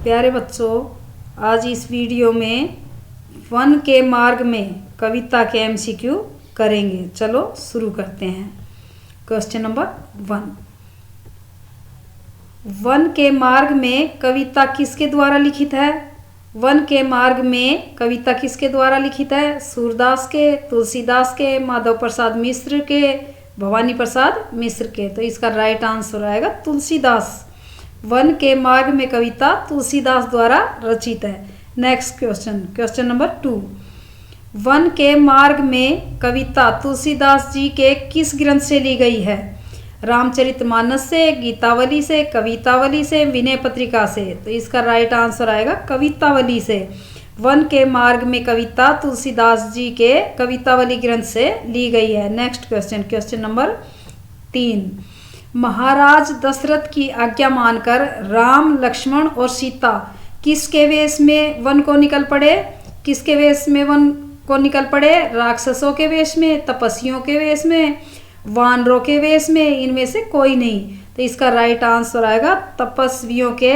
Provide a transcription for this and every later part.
प्यारे बच्चों, आज इस वीडियो में वन के मार्ग में कविता के एमसीक्यू करेंगे। चलो शुरू करते हैं। क्वेश्चन नंबर 1, वन के मार्ग में कविता किसके द्वारा लिखित है? वन के मार्ग में कविता किसके द्वारा लिखित है? सूरदास के, तुलसीदास के, माधव प्रसाद मिश्र के, भवानी प्रसाद मिश्र के। तो इसका राइट आंसर आएगा तुलसीदास। वन के मार्ग में कविता तुलसीदास द्वारा रचित है। Next question, question number 2, one के मार्ग में कविता तुलसीदास जी के किस ग्रंथ से ली गई है? रामचरितमानस से, गीतावली से, कवितावली से, विनय पत्रिका से। तो इसका राइट आंसर आएगा कवितावली से। वन के मार्ग में कविता तुलसीदास जी के कवितावली ग्रंथ से ली गई है। नेक्स्ट क्वेश्चन, क्वेश्चन नंबर 3, महाराज दशरथ की आज्ञा मानकर राम, लक्ष्मण और सीता किसके वेश में वन को निकल पड़े? किसके वेश में वन को निकल पड़े? राक्षसों के वेश में, तपस्वियों के वेश में, वानरों के वेश में, इनमें से कोई नहीं। तो इसका राइट आंसर आएगा तपस्वियों के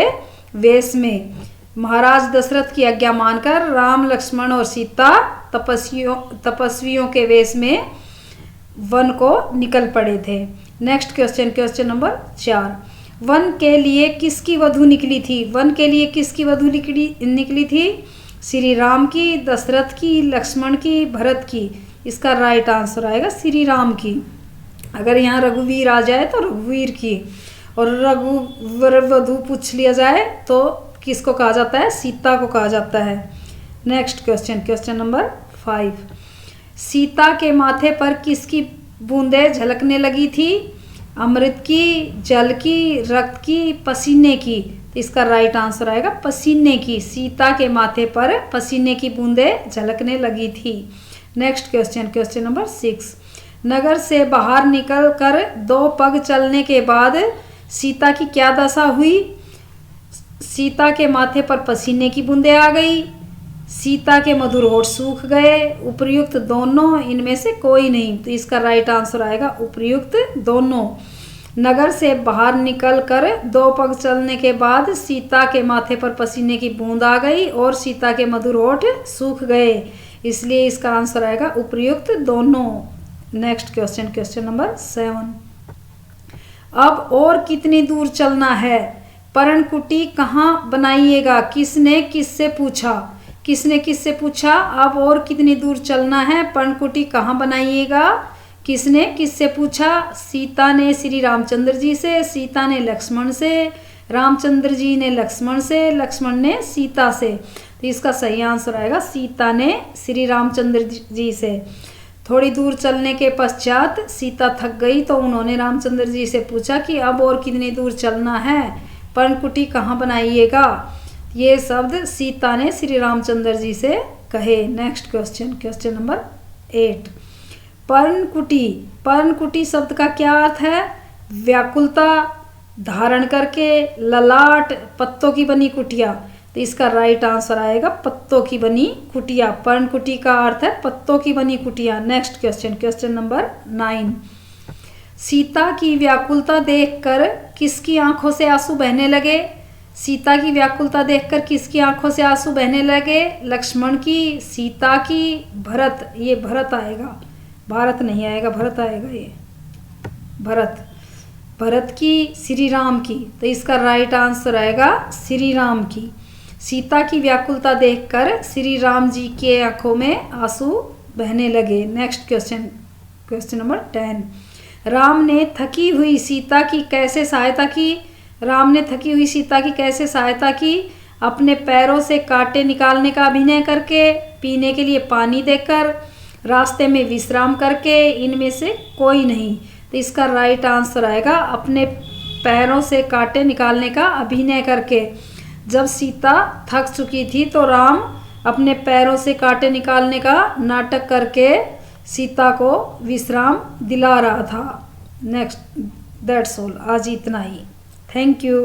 वेश में। महाराज दशरथ की आज्ञा मानकर राम, लक्ष्मण और सीता तपस्वियों के वेश में वन को निकल पड़े थे। Next question, question number 4, one के लिए किसकी वधू निकली थी? वन के लिए किसकी वधू निकली थी? श्री राम की, दशरथ की, लक्ष्मण की, भरत की। इसका राइट आंसर आएगा श्री राम की। अगर यहाँ रघुवीर आ जाए तो रघुवीर की, और रघुवर वधू पूछ लिया जाए तो किसको कहा जाता है? सीता को कहा जाता है। Next question, question number 5, Sita के माथे पर किसकी बूंदें झलकने लगी थी? अमृत की, जल की, रक्त की, पसीने की। इसका राइट आंसर आएगा पसीने की। सीता के माथे पर पसीने की बूंदें झलकने लगी थी। नेक्स्ट क्वेश्चन, क्वेश्चन नंबर 6, नगर से बाहर निकलकर 2 पग चलने के बाद सीता की क्या दशा हुई? सीता के माथे पर पसीने की बूंदें आ गई, सीता के मधुर होठ सूख गए, उपर्युक्त दोनों, इनमें से कोई नहीं। तो इसका राइट आंसर आएगा उपर्युक्त दोनों। नगर से बाहर निकलकर 2 पग चलने के बाद सीता के माथे पर पसीने की बूंद आ गई और सीता के मधुर होठ सूख गए, इसलिए इसका आंसर आएगा उपर्युक्त दोनों। नेक्स्ट क्वेश्चन, क्वेश्चन नंबर 7, अब और कितनी दूर चलना है? पर्णकुटी कहाँ बनाइएगा? किसने किससे पूछा? किसने किससे पूछा? अब और कितनी दूर चलना है? पर्णकुटी कहाँ बनाइएगा? किसने किससे पूछा? सीता ने श्री रामचंद्र जी से, सीता ने लक्ष्मण से, रामचंद्र जी ने लक्ष्मण से, लक्ष्मण ने सीता से। तो इसका सही आंसर आएगा सीता ने श्री रामचंद्र जी से। थोड़ी दूर चलने के पश्चात सीता थक गई तो उन्होंने रामचंद्र जी से पूछा कि अब और कितनी दूर चलना है, पर्णकुटी कहाँ बनाइएगा। ये शब्द सीता ने श्री रामचंद्र जी से कहे। नेक्स्ट क्वेश्चन, क्वेश्चन नंबर 8, पर्णकुटी, पर्णकुटी शब्द का क्या अर्थ है? व्याकुलता धारण करके, ललाट, पत्तों की बनी कुटिया। तो इसका राइट आंसर आएगा पत्तों की बनी कुटिया। पर्णकुटी का अर्थ है पत्तों की बनी कुटिया। Next question, question number 9, Sita की व्याकुलता देखकर किसकी आंखों से आंसू बहने लगे? सीता की व्याकुलता देखकर किसकी आंखों से आंसू बहने लगे? लक्ष्मण की, सीता की, भरत। ये भरत आएगा, भारत नहीं आएगा, भरत आएगा। ये भरत, भरत की, श्री राम की। तो इसका राइट आंसर आएगा श्री राम की। सीता की व्याकुलता देखकर श्री राम जी के आंखों में आंसू बहने लगे। Next question, question number 10, Ram ने थकी हुई सीता की कैसे सहायता की? राम ने थकी हुई सीता की कैसे सहायता की? अपने पैरों से कांटे निकालने का अभिनय करके, पीने के लिए पानी देकर, रास्ते में विश्राम करके, इनमें से कोई नहीं। तो इसका राइट आंसर आएगा अपने पैरों से कांटे निकालने का अभिनय करके। जब सीता थक चुकी थी तो राम अपने पैरों से कांटे निकालने का नाटक करके सीता को विश्राम दिला रहा था। नेक्स्ट, दैट्स ऑल, आज इतना ही। Thank you.